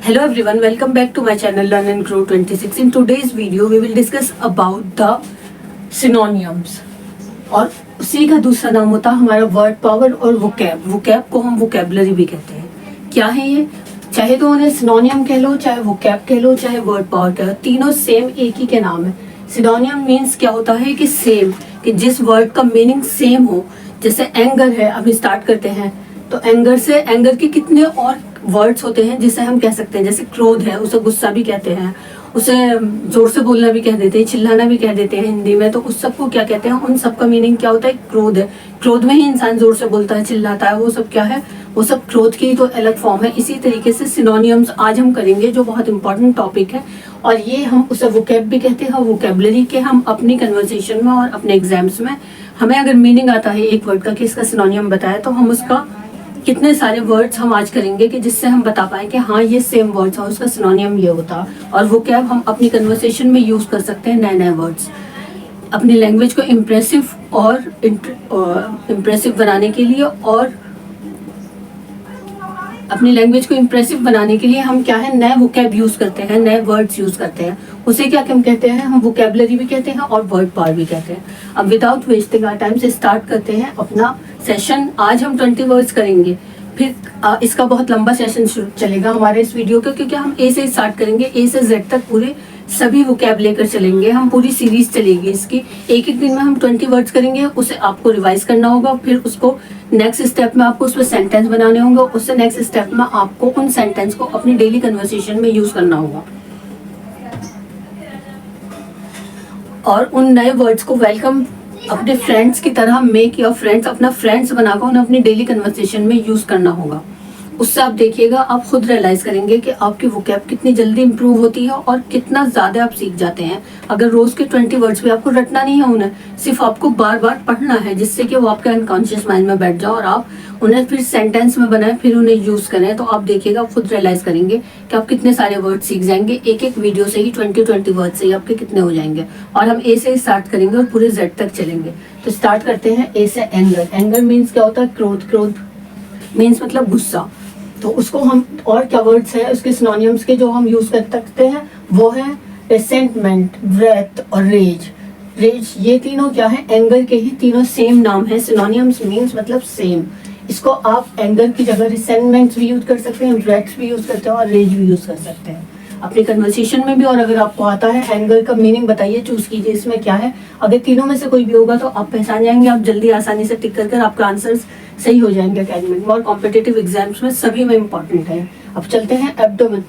Hello everyone, welcome back to my channel Learn and Grow 26. In today's video, we will discuss about the synonyms. और उसी का दूसरा नाम होता है हमारा वर्ड पावर और वोकैब. वोकैब को हम वोकैबलरी भी कहते हैं. क्या है ये? चाहे तो उन्हें सिनोनियम कह लो, चाहे वोकैब कह लो, चाहे वर्ड पावर कह लो, तीनों सेम एक ही के नाम है. सिनोनियम मीन्स क्या होता है कि सेम, कि जिस वर्ड का मीनिंग सेम हो. जैसे एंगर है, अभी स्टार्ट करते हैं. तो एंगर से एंगर के कितने और वर्ड्स होते हैं जिसे हम कह सकते हैं. जैसे क्रोध है, उसे गुस्सा भी कहते हैं, उसे जोर से बोलना भी कह देते हैं, चिल्लाना भी कह देते हैं हिंदी में. तो उस सबको क्या कहते हैं? उन सब का मीनिंग क्या होता है? क्रोध है. क्रोध में ही इंसान जोर से बोलता है, चिल्लाता है, वो सब क्या है? वो सब क्रोध की तो अलग फॉर्म है. इसी तरीके से सिनोनियम्स आज हम करेंगे, जो बहुत इंपॉर्टेंट टॉपिक है. और ये हम उसे वोकैब भी कहते हैं. वोकैबलरी के हम अपनी कन्वर्सेशन में और अपने एग्जाम्स में हमें अगर मीनिंग आता है एक वर्ड का कि इसका सिनोनियम बताया, तो हम उसका कितने सारे वर्ड्स हम आज करेंगे कि जिससे हम बता पाए कि हाँ ये सेम वर्ड्स है, उसका सिनोनियम ये होता. और वो क्या हम अपनी कन्वर्सेशन में यूज कर सकते हैं नए नए वर्ड्स, अपनी लैंग्वेज को इम्प्रेसिव और इम्प्रेसिव बनाने के लिए. और अपनी लैंग्वेज को इम्प्रेसिव बनाने के लिए हम क्या है, नए वोकैब यूज करते हैं, नए वर्ड्स यूज करते हैं. उसे क्या हम कहते हैं? हम वोकैबलरी भी कहते हैं और वर्ड पावर भी कहते हैं. अब विदाउट वेस्टिंग आवर टाइम से स्टार्ट करते हैं अपना सेशन. आज हम 20 वर्ड्स करेंगे. फिर इसका बहुत लंबा सेशन चलेगा हमारे इस वीडियो का, क्योंकि हम ए से स्टार्ट करेंगे, ए से जेड तक पूरे सभी वोकैब लेकर चलेंगे. हम पूरी सीरीज चलेगी इसकी. एक एक दिन में हम 20 वर्ड्स करेंगे. उसे आपको रिवाइज करना होगा. फिर उसको नेक्स्ट स्टेप में आपको उसमें सेंटेंस बनाने होंगे. उससे नेक्स्ट स्टेप में आपको उन सेंटेंस को अपनी डेली कन्वर्सेशन में यूज करना होगा. और उन नए वर्ड्स को वेलकम अपने फ्रेंड्स की तरह मेक योर फ्रेंड्स, अपना फ्रेंड्स बनाकर उन्हें अपनी डेली कन्वर्सेशन में यूज करना होगा. उससे आप देखिएगा, आप खुद रियलाइज करेंगे कि आपकी वोकैब कितनी जल्दी इंप्रूव होती है और कितना ज्यादा आप सीख जाते हैं. अगर रोज के 20 वर्ड्स भी आपको रटना नहीं है, उन्हें सिर्फ आपको बार बार पढ़ना है, जिससे कि वो आपके अनकॉन्शियस माइंड में बैठ जाओ और आप उन्हें फिर सेंटेंस में बनाए, फिर उन्हें यूज करें. तो आप देखिएगा, खुद रियलाइज करेंगे कि आप कितने सारे वर्ड सीख जाएंगे. एक एक वीडियो से ही 20 वर्ड से ही आपके कितने हो जाएंगे. और हम ए से ही स्टार्ट करेंगे और पूरे जेड तक चलेंगे. तो स्टार्ट करते हैं ए से. एंगर. एंगर मीन्स क्या होता है? क्रोध. क्रोध मीन्स मतलब गुस्सा. तो उसको हम और क्या वर्ड्स है उसके सिनोनियम्स के जो हम यूज कर सकते हैं, वो है रिसेंटमेंट, व्रेथ और रेज. रेज, ये तीनों क्या है? एंगर के ही तीनों सेम नाम है. सिनोनियम्स मीन्स मतलब सेम. इसको आप एंगर की जगह रिसेंटमेंट भी यूज कर सकते हैं, व्रेथ भी यूज करते हैं और रेज भी यूज कर सकते हैं अपनी कन्वर्सेशन में भी. और अगर आपको आता है एंगर का मीनिंग बताइए, चूज कीजिए इसमें क्या है. अगर तीनों में से कोई भी होगा तो आप पहचान जाएंगे. आप जल्दी आसानी से टिक कर आपका आंसर सही हो जाएंगे अकेडमिक में और कॉम्पिटिटिव एग्जाम्स में सभी में इम्पोर्टेंट है. अब चलते हैं एब्डोमेन.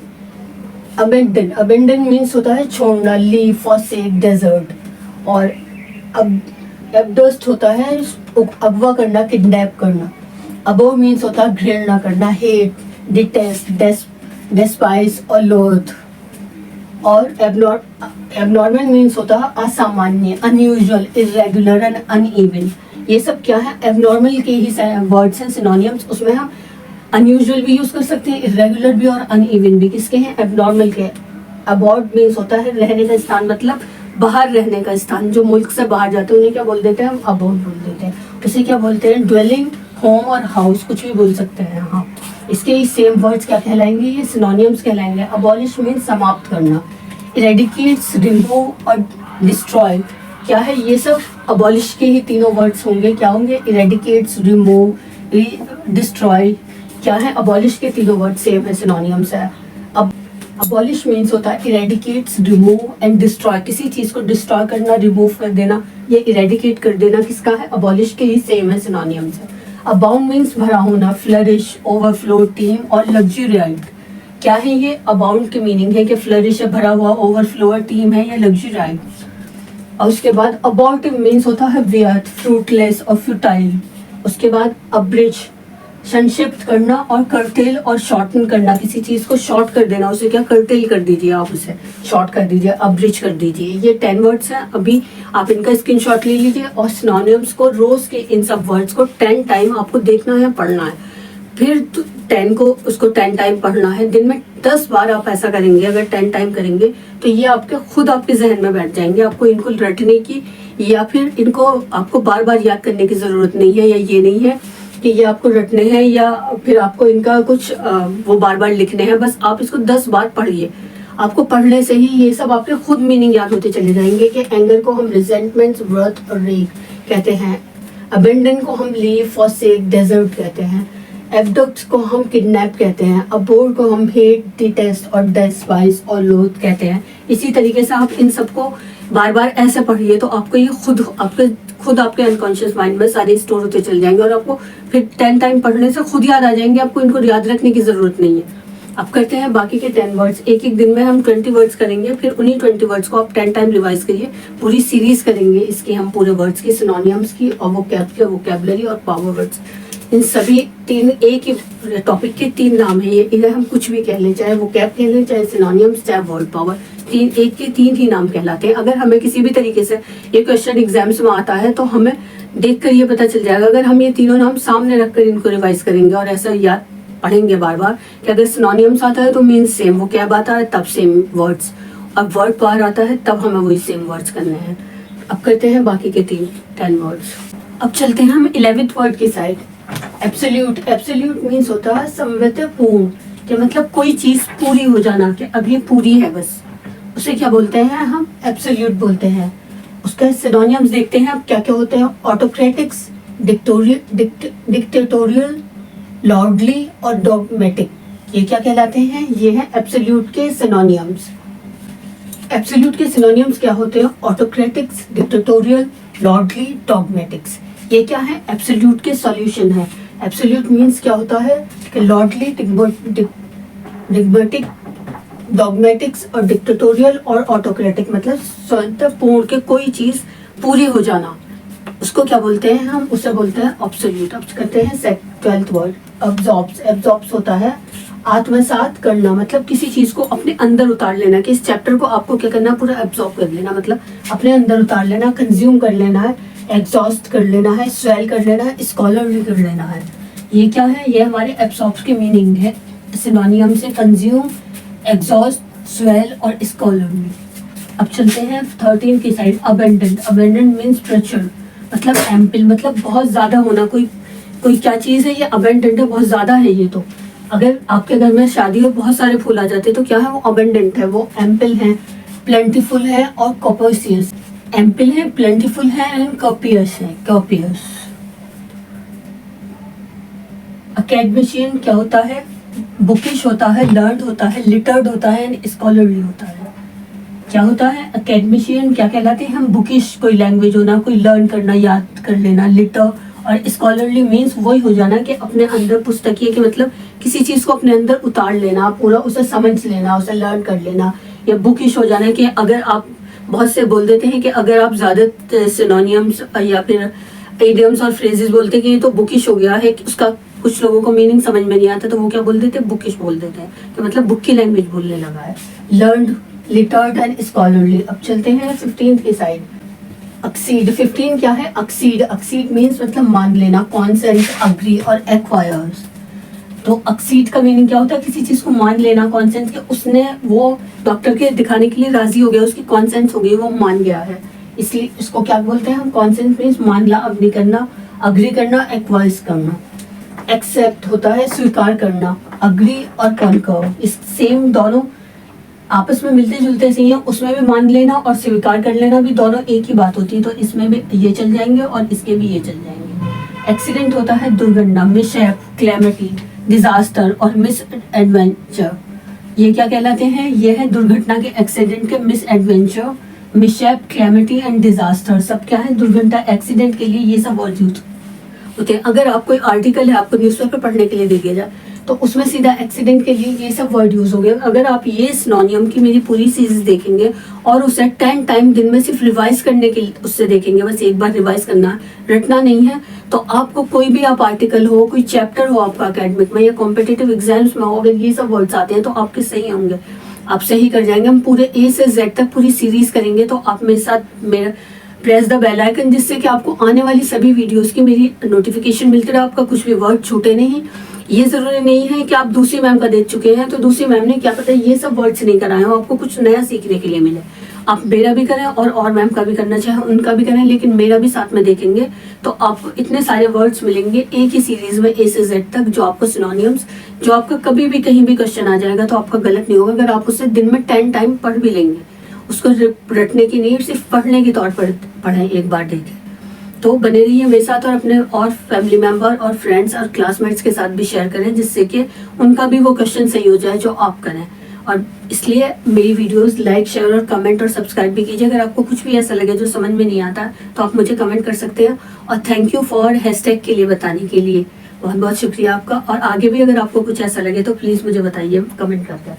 अबेंडन. अबेंडन मीन्स होता है छोड़ना, लीव, फॉरसेक, डेजर्ट. और अब एब्डस्ट होता है अगवा करना, किडनैप करना. अबो मीन्स होता है घृणा करना, हेट, डिटेस्ट, डेस्पाइस और लोथ. और एबनॉर्मल मीन्स होता है असामान्य, अनयूजुअल, इरेगुलर एंड अनइवन. ये सब क्या है? एबनॉर्मल के ही वर्ड्स हैं, सिनोनियम्स. उसमें हम अनयूजुअल भी यूज कर सकते हैं, इरेगुलर भी और अनइवन भी. किसके हैं? एबनॉर्मल के. अबॉर्ड मीन्स होता है रहने का स्थान, मतलब बाहर रहने का स्थान. जो मुल्क से बाहर जाते हैं उन्हें क्या बोल देते हैं? हम अबॉर्ड बोल देते हैं. उसे क्या बोलते हैं? ड्वेलिंग, होम और हाउस, कुछ भी बोल सकते हैं. हाँ, इसके ही सेम वर्ड्स क्या कहलाएंगे? ये सिनोनियम्स कहलाएंगे. अबॉलिश मीन्स समाप्त करना. इरेडिकेट्स, रिमूव और डिस्ट्रॉय क्या है? ये सब अबॉलिश के ही तीनों वर्ड्स होंगे. क्या होंगे? इरेडिकेट्स, रिमूव, डिस्ट्रॉय क्या है? अबॉलिश के तीनों वर्ड सेम है, सिनोनियम्स है. अब अबॉलिश मीन्स होता है इरेडिकेट्स, रिमूव एंड डिस्ट्रॉय. किसी चीज को डिस्ट्रॉय करना, रिमूव कर देना, ये इरेडिकेट कर देना किसका है? अबॉलिश के ही सेम है, सिनोनियम्स है. अबाउंड मीन्स भरा होना, फ्लरिश, ओवरफ्लो, टीम और लग्जूरियंट. क्या है ये? अबाउंड की मीनिंग है कि फ्लरिश है, भरा हुआ, ओवरफ्लो टीम है या लग्जूरियंट. और उसके बाद अबॉर्टिव मीन्स होता है व्यर्थ, फ्रूटलेस और फ्यूटाइल. उसके बाद अब्रिज, संक्षिप्त करना, और कर्टेल और शॉर्टन करना. किसी चीज को शॉर्ट कर देना, उसे क्या? कर्टेल कर दीजिए, आप उसे शॉर्ट कर दीजिए, अब्रिज कर दीजिए. ये 10 वर्ड्स हैं. अभी आप इनका स्क्रीनशॉट ले लीजिए और सिनोनियम्स को रोज के इन सब वर्ड्स को 10 टाइम आपको देखना है, पढ़ना है. फिर 10 को उसको 10 टाइम पढ़ना है. दिन में 10 बार आप ऐसा करेंगे. अगर 10 टाइम करेंगे तो ये आपके खुद आपके जहन में बैठ जाएंगे. आपको इनको रटने की या फिर इनको आपको बार बार याद करने की जरूरत नहीं है, या ये नहीं है कि ये आपको रटने हैं या फिर आपको इनका कुछ वो बार बार लिखने हैं। बस आप इसको 10 बार पढ़िए। आपको पढ़ने से ही ये सब आपके खुद मीनिंग याद होते चले जाएंगे कि एंगर को हम रिजेंटमेंट, वर्थ और रेग कहते हैं। अबेंडन को हम लीव, फॉरसेक, डेजर्ट कहते हैं। एब्डक्ट को हम किडनैप कहते हैं। अबोर को हम हेट, डिटेस्ट और डेस्पाइस और लोथ कहते हैं। इसी तरीके से आप इन सबको बार बार ऐसे पढ़िए तो आपको ये खुद आपके अनकॉन्शियस माइंड में सारे स्टोर होते चल जाएंगे और आपको फिर 10 टाइम पढ़ने से खुद याद आ जाएंगे। आपको इनको याद रखने की जरूरत नहीं है। अब करते हैं बाकी के 10 वर्ड्स। एक दिन में हम 20 वर्ड्स करेंगे, फिर उन्हीं 20 वर्ड्स को आप 10 टाइम रिवाइज करिए। पूरी सीरीज करेंगे इसकी हम पूरे वर्ड्स की, सिनोनिम्स की और वोकैबुलरी और पावर वर्ड्स। इन सभी तीन एक ही टॉपिक के 3 नाम है ये। इन्हें हम कुछ भी कह लें, चाहे वोकैब कह लें, चाहे सिनोनिम्स, चाहे वर्ड पावर। एक के 3 ही नाम कहलाते हैं। अगर हमें किसी भी तरीके से ये क्वेश्चन एग्जाम्स में आता है तो हमें देख कर ये पता चल जाएगा। अगर हम ये तीनों नाम सामने रखकर इनको रिवाइज करेंगे और ऐसा याद पढ़ेंगे बार बार कि अगर सिनोनिम्स आता है तो मीन्स सेम, वोकैब आता है तब सेम वर्ड्स, और वर्ड पावर आता है तब हमें वही सेम वर्ड्स करने हैं। अब करते हैं बाकी के 10 वर्ड्स। अब चलते हैं हम 11th वर्ड की साइड। एब्सोल्यूट। एब्सोल्यूट मीन्स होता है संवैतपूर्ण, कि मतलब कोई चीज पूरी हो जाना, कि अब ये पूरी है बस, उसे क्या बोलते हैं हम? एब्सोल्यूट बोलते हैं। उसका सिनोनिम्स देखते हैं अब क्या क्या होते हैं। ऑटोक्रेटिक्स, डिक्टेटोरियल, लॉर्डली और डॉगमेटिक, ये क्या कहलाते हैं? ये है एब्सोल्यूट के सिनोनिम्स। एब्सोल्यूट के सिनोनिम्स क्या होते हैं? ऑटोक्रेटिक्स, डिक्टेटोरियल, लॉर्डली, डॉगमेटिक्स। ये क्या है? एब्सोल्यूट के सॉल्यूशन है। एब्सोल्यूट मीन्स क्या होता है कि लॉर्डली, डिग्मेटिक, डॉगमेटिक्स और डिक्टेटोरियल और ऑटोक्रेटिक मतलब स्वतंत्रपूर्ण के कोई चीज पूरी हो जाना, उसको क्या बोलते हैं हम? उसे बोलते हैं एब्सोल्यूट। अब करते हैं 12th वर्ड, अब्सॉर्ब्स। अब्सॉर्ब्स होता है आत्मसात करना, मतलब किसी चीज को अपने अंदर उतार लेना, कि इस चैप्टर को आपको क्या करना? पूरा एब्सॉर्ब कर लेना, मतलब अपने अंदर उतार लेना, कंज्यूम कर लेना है, एग्जॉस्ट कर लेना है, स्वेल कर लेना है, स्कॉलरली कर लेना है। ये क्या है? ये हमारे एब्सॉर्ब्स के मीनिंग है। सिनोनियम से कंज्यूम, एग्जॉस्ट, स्वेल और स्कॉलरली। अब चलते हैं 13 की साइड। अबेंडेंट। अबेंडेंट मीन्स प्रचुर, मतलब एम्पल, मतलब बहुत ज्यादा होना। कोई क्या चीज है? ये अबेंडेंट है, बहुत ज्यादा है ये। तो अगर आपके घर में शादी और बहुत सारे फूल आ जाते हैं तो क्या है? वो अबेंडेंट है, वो एम्पल है, प्लेंटीफुल है और कॉपियस। एम्पल है, प्लेंटीफुल है एंड कॉपियस है। कॉपियस। अकेडमिशियन क्या होता है? बुकिश होता है, लर्न्ड होता है, लिटर्ड होता है एंड स्कॉलरली होता है। क्या होता है? अकेडमिशियन क्या कहलाते हैं हम? बुकिश, कोई लैंग्वेज होना, कोई लर्न करना, याद कर लेना। लिटर और स्कॉलरली मीन्स वही हो जाना कि अपने अंदर पुस्तकीय, कि मतलब किसी चीज को अपने अंदर उतार लेना, पूरा उसे समझ लेना, उसे लर्न कर लेना। या बुकिश हो जाना कि अगर आप बहुत से बोल देते हैं कि अगर आप ज्यादा सिनोनियम्स या फिर इडियम्स और फ्रेजेस बोलते हैं कि ये तो बुकिश हो गया है, कि उसका कुछ लोगों को मीनिंग समझ में नहीं आता तो वो क्या बोल देते हैं? बुकिश बोल देते हैं, कि मतलब बुक की लैंग्वेज बोलने लगा है। Learned, littered and scholarly. अब चलते हैं 15 की साइड। अक्सीड। 15 क्या है? अक्सीड। अक्सीड मीन्स मतलब मान लेना, कॉन्सेंट, अग्री और एक्वायर्स। तो अक्सीड का मीनिंग क्या होता है? किसी चीज को मान लेना, कॉन्सेंट के, उसने वो डॉक्टर के दिखाने के लिए राजी हो गया, उसकी कॉन्सेंट हो गई, वो मान गया है, इसलिए इसको क्या बोलते हैं हम? कॉन्सेंट मीन्स मानना, अग्री करना, अग्री करना, एक्वाइज करना। एक्सेप्ट होता है स्वीकार करना, अग्री और कॉन्कर इस सेम दोनों आपस में मिलते जुलते से ही हैं। उसमें भी मान लेना और स्वीकार कर लेना भी दोनों एक ही बात होती है, तो इसमें भी ये चल जाएंगे और इसके भी ये चल जाएंगे। एक्सीडेंट होता है दुर्घटना, मिसहैप, क्लैमिटी, डिजास्टर और मिस एडवेंचर। ये क्या कहलाते हैं? ये है दुर्घटना के, एक्सीडेंट के, miss adventure, mishap, calamity and disaster. सब क्या है? दुर्घटना, एक्सीडेंट के लिए ये सब वर्ड यूज होते हैं। अगर आप कोई आर्टिकल है आपको न्यूज़पेपर पढ़ने के लिए दे दिया जाए तो उसमें सीधा एक्सीडेंट के लिए ये सब वर्ड यूज हो गए। अगर आप ये सिनोनियम की मेरी पूरी सीरीज देखेंगे और उसे 10 टाइम दिन में सिर्फ रिवाइज करने के लिए उससे देखेंगे, बस एक बार रिवाइज करना है, रटना नहीं है, तो आपको कोई भी आप आर्टिकल हो, कोई चैप्टर हो आपका एकेडमिक में या कॉम्पिटिटिव एग्जाम्स में हो, अगर ये सब वर्ड्स आते हैं तो आपके सही होंगे, आप सही कर जाएंगे। हम पूरे A से Z तक पूरी सीरीज करेंगे, तो आप मेरे साथ मेरा प्रेस द बेल आइकन, जिससे कि आपको आने वाली सभी वीडियोस की मेरी नोटिफिकेशन मिलती रहे, आपका कुछ भी वर्ड छूटे नहीं। ये जरूरी नहीं है कि आप दूसरी मैम का देख चुके हैं तो दूसरी मैम ने क्या पता ये सब वर्ड्स नहीं कराए हो, आपको कुछ नया सीखने के लिए मिले। आप मेरा भी करें और मैम का भी करना चाहें उनका भी करें, लेकिन मेरा भी साथ में देखेंगे तो आपको इतने सारे वर्ड्स मिलेंगे एक ही सीरीज में A से Z तक, जो आपको सिनोनिम्स, जो आपका कभी भी कहीं भी क्वेश्चन आ जाएगा तो आपका गलत नहीं होगा अगर आप उसे दिन में 10 टाइम पढ़ भी लेंगे। उसको रटने की नहीं, सिर्फ पढ़ने के तौर पर पढ़ें, एक बार देखें। तो बने रहिए मेरे साथ और अपने और फैमिली मेम्बर और फ्रेंड्स और क्लासमेट्स के साथ भी शेयर करें, जिससे कि उनका भी वो क्वेश्चन सही हो जाए जो आप करें। और इसलिए मेरी वीडियोस लाइक, शेयर और कमेंट और सब्सक्राइब भी कीजिए। अगर आपको कुछ भी ऐसा लगे जो समझ में नहीं आता तो आप मुझे कमेंट कर सकते हैं। और थैंक यू फॉर हैशटैग के लिए बताने के लिए, बहुत बहुत शुक्रिया आपका। और आगे भी अगर आपको कुछ ऐसा लगे तो प्लीज़ मुझे बताइए कमेंट करके।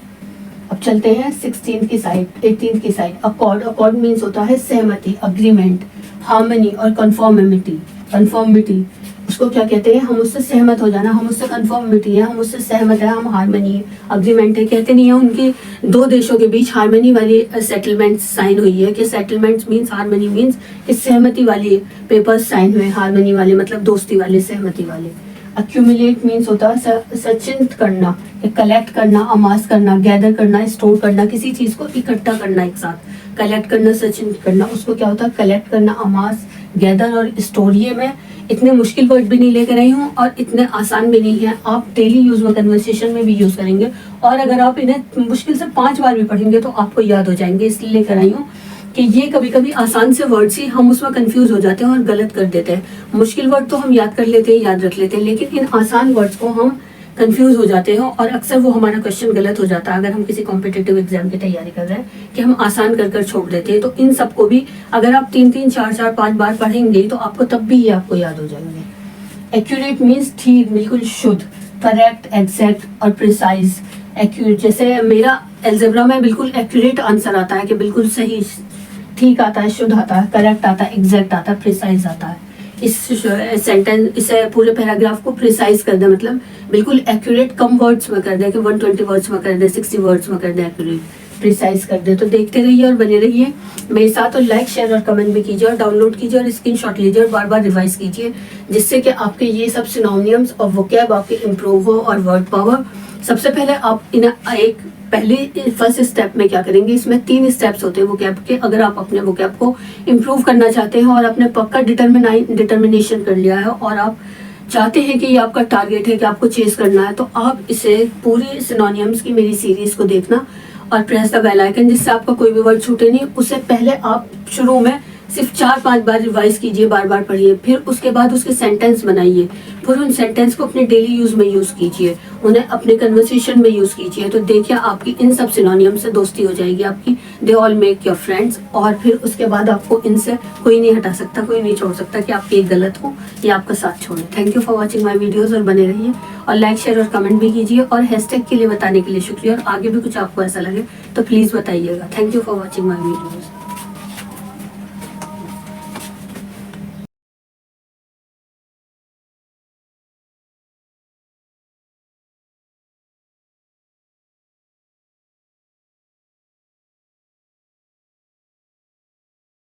अब चलते हैं 16 की साइड, 18 की साइड। अकॉर्ड, अकॉर्ड मीन्स होता है सहमति, अग्रीमेंट, हार्मनी और कन्फॉर्मिटी। उसको क्या कहते हैं? हम उससे सहमत हो जाना, हम उससे कन्फॉर्मिटी है, हम उससे सहमत है, हम हार्मनी है, अग्रीमेंट है। कहते नहीं है उनकी दो देशों के बीच हार्मनी वाली सेटलमेंट साइन हुई है, कि सेटलमेंट मीन्स हार्मनी मीन्स कि सहमति वाली पेपर्स साइन हुए, हार्मनी वाले मतलब दोस्ती वाले, सहमति वाले। अक्यूमुलेट मीन्स होता है संचित करना, कलेक्ट करना, अमास करना, गैदर करना, स्टोर करना, किसी चीज को इकट्ठा करना एक साथ। कलेक्ट करना, संचित करना, उसको क्या होता है? कलेक्ट करना, अमास, गैदर और स्टोर। ये मैं इतने मुश्किल वर्ड भी नहीं लेकर आई हूँ और इतने आसान भी नहीं है, आप डेली यूज में कन्वर्सेशन में भी यूज करेंगे। और अगर आप इन्हें मुश्किल से 5 बार भी पढ़ेंगे तो आपको याद हो जाएंगे। इसलिए लेकर आई हूँ कि ये कभी कभी आसान से वर्ड्स ही हम उसमें कंफ्यूज हो जाते हैं और गलत कर देते हैं। मुश्किल वर्ड तो हम याद कर लेते हैं, याद रख लेते हैं, लेकिन इन आसान वर्ड्स को हम कंफ्यूज हो जाते हैं और अक्सर वो हमारा क्वेश्चन गलत हो जाता है अगर हम किसी कॉम्पिटिटिव एग्जाम की तैयारी कर रहे हैं, कि हम आसान कर कर छोड़ देते हैं। तो इन सबको भी अगर आप 3-3, 4-4, 5 बार पढ़ेंगे तो आपको तब भी ये आपको याद हो जाएंगे। एक्यूरेट मीन्स ठीक, बिल्कुल शुद्ध, करेक्ट, एग्जैक्ट और प्रिसाइज। एक्यूरेट, जैसे मेरा एल्जेब्रा में बिल्कुल एक्यूरेट आंसर आता है, कि बिल्कुल सही, ठीक आता है, शुद्ध आता है, करेक्ट आता है, एग्जैक्ट आता है, प्रिसाइज आता है। इस सेंटेंस, इसे पूरे पैराग्राफ को प्रिसाइज कर दे, मतलब बिल्कुल एक्यूरेट कम वर्ड्स में कर दे, कि 120 वर्ड्स में कर दे, 60 वर्ड्स में कर दे, एक्यूरेट प्रिसाइज कर दे। तो देखते रहिए और बने रहिए मेरे साथ, और लाइक, शेयर और कमेंट भी कीजिए और डाउनलोड कीजिए और स्क्रीनशॉट लीजिए और बार बार रिवाइज कीजिए, जिससे कि आपके ये सब सिनोनिम्स और वोकैब आपके इम्प्रूव हो और वर्ड पावर। सबसे पहले आप फर्स्ट स्टेप में क्या करेंगे, इसमें 3 स्टेप्स होते हैं वोकैब के। अगर आप अपने वोकैब को इम्प्रूव करना चाहते हैं और अपने पक्का डिटर्मिनेशन कर लिया है और आप चाहते हैं कि ये आपका टारगेट है कि आपको चेस करना है, तो आप इसे पूरी सिनोनिम्स की मेरी सीरीज को देखना और प्रेस द बेल आइकन, जिससे आपका कोई भी वर्ड छूटे नहीं। उससे पहले आप शुरू में सिर्फ 4-5 बार रिवाइज कीजिए, बार बार पढ़िए, फिर उसके बाद उसके सेंटेंस बनाइए, फिर उन सेंटेंस को अपने डेली यूज में यूज कीजिए, उन्हें अपने कन्वर्सेशन में यूज कीजिए। तो देखिए आपकी इन सब सिनोनियम से दोस्ती हो जाएगी आपकी। They all make your friends. और फिर उसके बाद आपको इनसे कोई नहीं हटा सकता, कोई नहीं छोड़ सकता कि आपके गलत हो या आपका साथ छोड़े। Thank you for watching my videos, और बने रहिए और लाइक, शेयर और कमेंट भी कीजिए। और हैशटैग के लिए बताने के लिए शुक्रिया, और आगे भी कुछ आपको ऐसा लगे तो प्लीज बताइएगा। Thank you for watching my videos.